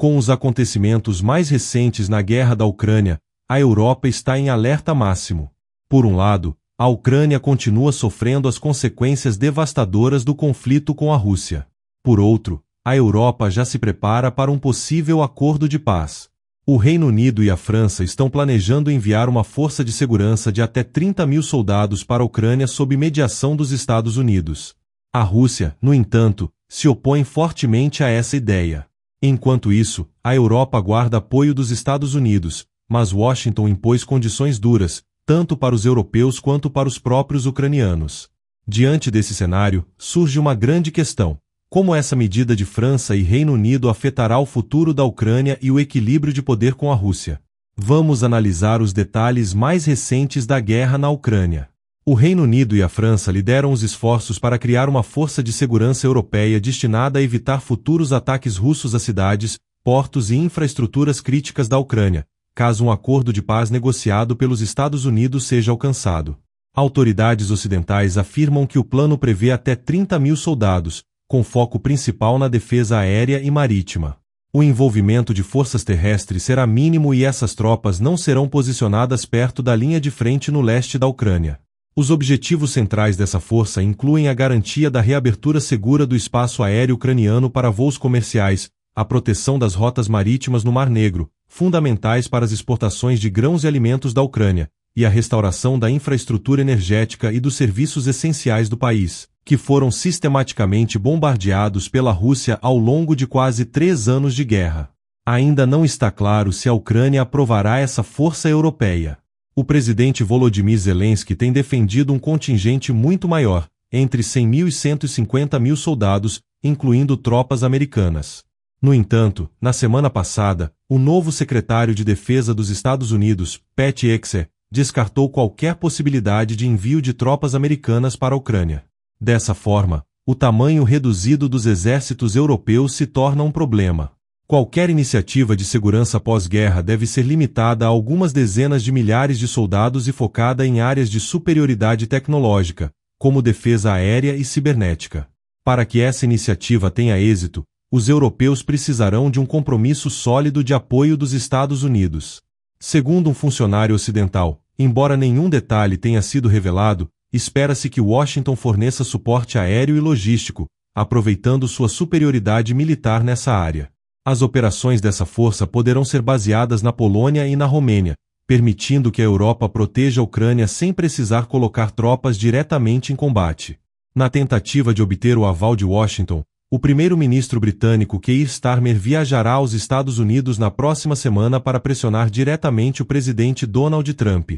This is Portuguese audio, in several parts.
Com os acontecimentos mais recentes na guerra da Ucrânia, a Europa está em alerta máximo. Por um lado, a Ucrânia continua sofrendo as consequências devastadoras do conflito com a Rússia. Por outro, a Europa já se prepara para um possível acordo de paz. O Reino Unido e a França estão planejando enviar uma força de segurança de até 30.000 soldados para a Ucrânia sob mediação dos Estados Unidos. A Rússia, no entanto, se opõe fortemente a essa ideia. Enquanto isso, a Europa aguarda apoio dos Estados Unidos, mas Washington impôs condições duras, tanto para os europeus quanto para os próprios ucranianos. Diante desse cenário, surge uma grande questão: como essa medida de França e Reino Unido afetará o futuro da Ucrânia e o equilíbrio de poder com a Rússia? Vamos analisar os detalhes mais recentes da guerra na Ucrânia. O Reino Unido e a França lideram os esforços para criar uma força de segurança europeia destinada a evitar futuros ataques russos a cidades, portos e infraestruturas críticas da Ucrânia, caso um acordo de paz negociado pelos Estados Unidos seja alcançado. Autoridades ocidentais afirmam que o plano prevê até 30.000 soldados, com foco principal na defesa aérea e marítima. O envolvimento de forças terrestres será mínimo e essas tropas não serão posicionadas perto da linha de frente no leste da Ucrânia. Os objetivos centrais dessa força incluem a garantia da reabertura segura do espaço aéreo ucraniano para voos comerciais, a proteção das rotas marítimas no Mar Negro, fundamentais para as exportações de grãos e alimentos da Ucrânia, e a restauração da infraestrutura energética e dos serviços essenciais do país, que foram sistematicamente bombardeados pela Rússia ao longo de quase 3 anos de guerra. Ainda não está claro se a Ucrânia aprovará essa força europeia. O presidente Volodymyr Zelensky tem defendido um contingente muito maior, entre 100.000 e 150.000 soldados, incluindo tropas americanas. No entanto, na semana passada, o novo secretário de Defesa dos Estados Unidos, Pete Hegseth, descartou qualquer possibilidade de envio de tropas americanas para a Ucrânia. Dessa forma, o tamanho reduzido dos exércitos europeus se torna um problema. Qualquer iniciativa de segurança pós-guerra deve ser limitada a algumas dezenas de milhares de soldados e focada em áreas de superioridade tecnológica, como defesa aérea e cibernética. Para que essa iniciativa tenha êxito, os europeus precisarão de um compromisso sólido de apoio dos Estados Unidos. Segundo um funcionário ocidental, embora nenhum detalhe tenha sido revelado, espera-se que Washington forneça suporte aéreo e logístico, aproveitando sua superioridade militar nessa área. As operações dessa força poderão ser baseadas na Polônia e na Romênia, permitindo que a Europa proteja a Ucrânia sem precisar colocar tropas diretamente em combate. Na tentativa de obter o aval de Washington, o primeiro-ministro britânico Keir Starmer viajará aos Estados Unidos na próxima semana para pressionar diretamente o presidente Donald Trump.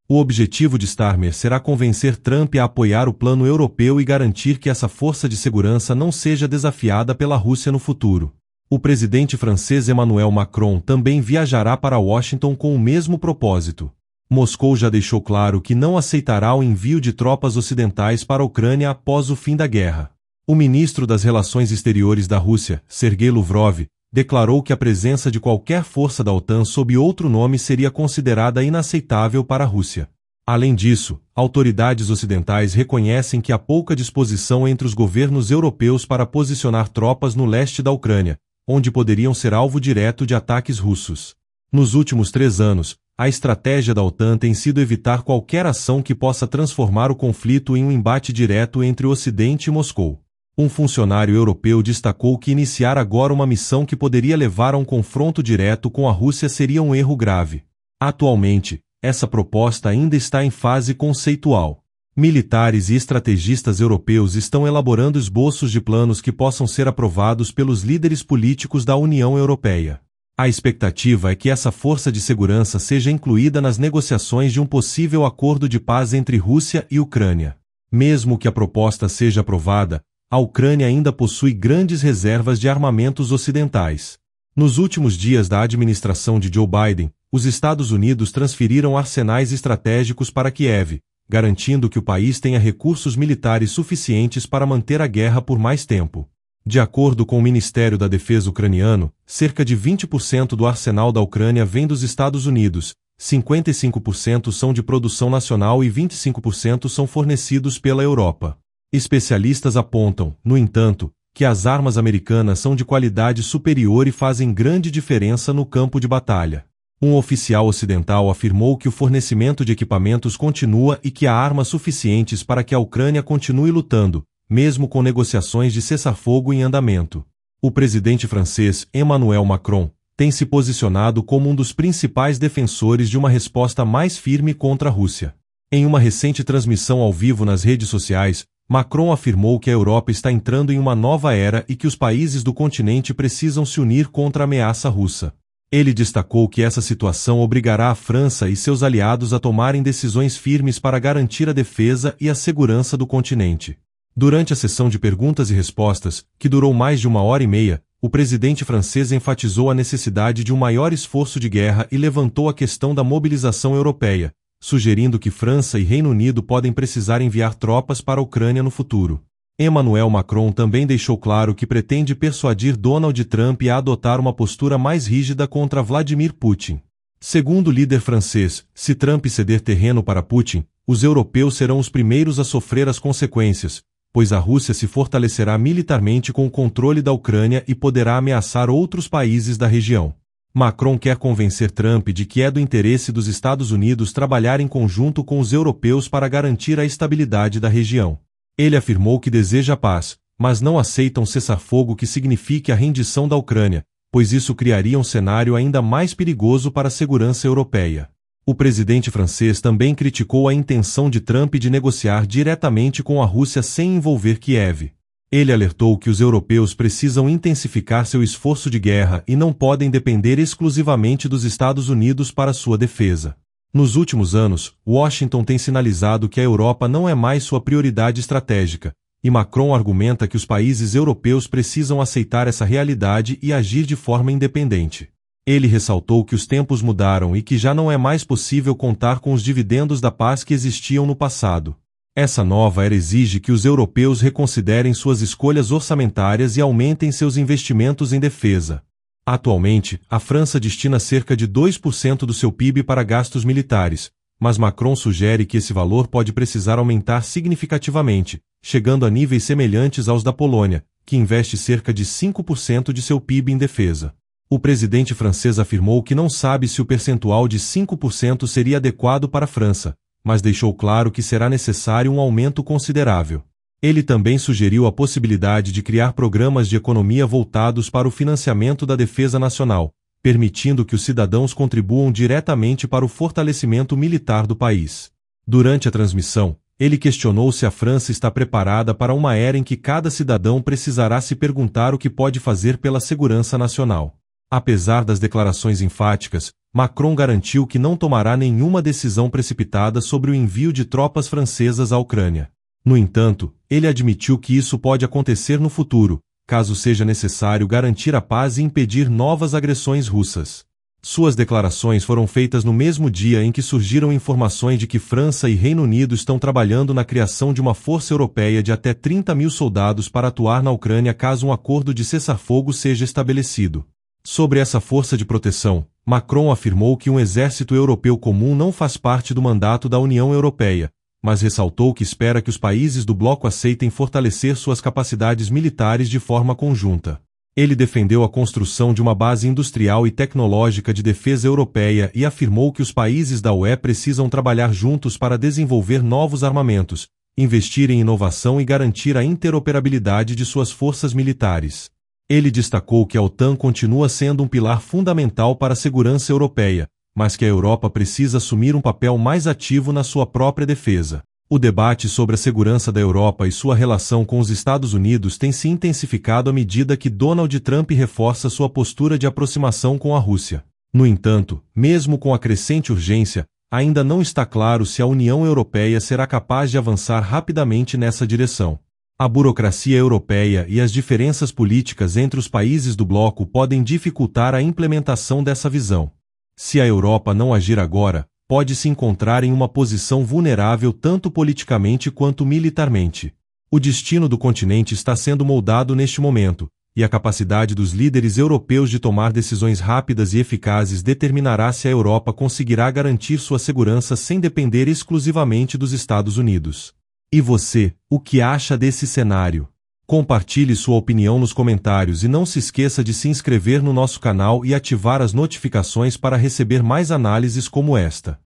O objetivo de Starmer será convencer Trump a apoiar o plano europeu e garantir que essa força de segurança não seja desafiada pela Rússia no futuro. O presidente francês Emmanuel Macron também viajará para Washington com o mesmo propósito. Moscou já deixou claro que não aceitará o envio de tropas ocidentais para a Ucrânia após o fim da guerra. O ministro das Relações Exteriores da Rússia, Sergei Lavrov, declarou que a presença de qualquer força da OTAN sob outro nome seria considerada inaceitável para a Rússia. Além disso, autoridades ocidentais reconhecem que há pouca disposição entre os governos europeus para posicionar tropas no leste da Ucrânia, onde poderiam ser alvo direto de ataques russos. Nos últimos 3 anos, a estratégia da OTAN tem sido evitar qualquer ação que possa transformar o conflito em um embate direto entre o Ocidente e Moscou. Um funcionário europeu destacou que iniciar agora uma missão que poderia levar a um confronto direto com a Rússia seria um erro grave. Atualmente, essa proposta ainda está em fase conceitual. Militares e estrategistas europeus estão elaborando esboços de planos que possam ser aprovados pelos líderes políticos da União Europeia. A expectativa é que essa força de segurança seja incluída nas negociações de um possível acordo de paz entre Rússia e Ucrânia. Mesmo que a proposta seja aprovada, a Ucrânia ainda possui grandes reservas de armamentos ocidentais. Nos últimos dias da administração de Joe Biden, os Estados Unidos transferiram arsenais estratégicos para Kiev, garantindo que o país tenha recursos militares suficientes para manter a guerra por mais tempo. De acordo com o Ministério da Defesa ucraniano, cerca de 20% do arsenal da Ucrânia vem dos Estados Unidos, 55% são de produção nacional e 25% são fornecidos pela Europa. Especialistas apontam, no entanto, que as armas americanas são de qualidade superior e fazem grande diferença no campo de batalha. Um oficial ocidental afirmou que o fornecimento de equipamentos continua e que há armas suficientes para que a Ucrânia continue lutando, mesmo com negociações de cessar-fogo em andamento. O presidente francês, Emmanuel Macron, tem se posicionado como um dos principais defensores de uma resposta mais firme contra a Rússia. Em uma recente transmissão ao vivo nas redes sociais, Macron afirmou que a Europa está entrando em uma nova era e que os países do continente precisam se unir contra a ameaça russa. Ele destacou que essa situação obrigará a França e seus aliados a tomarem decisões firmes para garantir a defesa e a segurança do continente. Durante a sessão de perguntas e respostas, que durou mais de 1h30, o presidente francês enfatizou a necessidade de um maior esforço de guerra e levantou a questão da mobilização europeia, sugerindo que França e Reino Unido podem precisar enviar tropas para a Ucrânia no futuro. Emmanuel Macron também deixou claro que pretende persuadir Donald Trump a adotar uma postura mais rígida contra Vladimir Putin. Segundo o líder francês, se Trump ceder terreno para Putin, os europeus serão os primeiros a sofrer as consequências, pois a Rússia se fortalecerá militarmente com o controle da Ucrânia e poderá ameaçar outros países da região. Macron quer convencer Trump de que é do interesse dos Estados Unidos trabalhar em conjunto com os europeus para garantir a estabilidade da região. Ele afirmou que deseja a paz, mas não aceita um cessar-fogo que signifique a rendição da Ucrânia, pois isso criaria um cenário ainda mais perigoso para a segurança europeia. O presidente francês também criticou a intenção de Trump de negociar diretamente com a Rússia sem envolver Kiev. Ele alertou que os europeus precisam intensificar seu esforço de guerra e não podem depender exclusivamente dos Estados Unidos para sua defesa. Nos últimos anos, Washington tem sinalizado que a Europa não é mais sua prioridade estratégica, e Macron argumenta que os países europeus precisam aceitar essa realidade e agir de forma independente. Ele ressaltou que os tempos mudaram e que já não é mais possível contar com os dividendos da paz que existiam no passado. Essa nova era exige que os europeus reconsiderem suas escolhas orçamentárias e aumentem seus investimentos em defesa. Atualmente, a França destina cerca de 2% do seu PIB para gastos militares, mas Macron sugere que esse valor pode precisar aumentar significativamente, chegando a níveis semelhantes aos da Polônia, que investe cerca de 5% de seu PIB em defesa. O presidente francês afirmou que não sabe se o percentual de 5% seria adequado para a França, mas deixou claro que será necessário um aumento considerável. Ele também sugeriu a possibilidade de criar programas de economia voltados para o financiamento da defesa nacional, permitindo que os cidadãos contribuam diretamente para o fortalecimento militar do país. Durante a transmissão, ele questionou se a França está preparada para uma era em que cada cidadão precisará se perguntar o que pode fazer pela segurança nacional. Apesar das declarações enfáticas, Macron garantiu que não tomará nenhuma decisão precipitada sobre o envio de tropas francesas à Ucrânia. No entanto, ele admitiu que isso pode acontecer no futuro, caso seja necessário garantir a paz e impedir novas agressões russas. Suas declarações foram feitas no mesmo dia em que surgiram informações de que França e Reino Unido estão trabalhando na criação de uma força europeia de até 30.000 soldados para atuar na Ucrânia caso um acordo de cessar-fogo seja estabelecido. Sobre essa força de proteção, Macron afirmou que um exército europeu comum não faz parte do mandato da União Europeia, mas ressaltou que espera que os países do bloco aceitem fortalecer suas capacidades militares de forma conjunta. Ele defendeu a construção de uma base industrial e tecnológica de defesa europeia e afirmou que os países da UE precisam trabalhar juntos para desenvolver novos armamentos, investir em inovação e garantir a interoperabilidade de suas forças militares. Ele destacou que a OTAN continua sendo um pilar fundamental para a segurança europeia, mas que a Europa precisa assumir um papel mais ativo na sua própria defesa. O debate sobre a segurança da Europa e sua relação com os Estados Unidos tem se intensificado à medida que Donald Trump reforça sua postura de aproximação com a Rússia. No entanto, mesmo com a crescente urgência, ainda não está claro se a União Europeia será capaz de avançar rapidamente nessa direção. A burocracia europeia e as diferenças políticas entre os países do bloco podem dificultar a implementação dessa visão. Se a Europa não agir agora, pode se encontrar em uma posição vulnerável tanto politicamente quanto militarmente. O destino do continente está sendo moldado neste momento, e a capacidade dos líderes europeus de tomar decisões rápidas e eficazes determinará se a Europa conseguirá garantir sua segurança sem depender exclusivamente dos Estados Unidos. E você, o que acha desse cenário? Compartilhe sua opinião nos comentários e não se esqueça de se inscrever no nosso canal e ativar as notificações para receber mais análises como esta.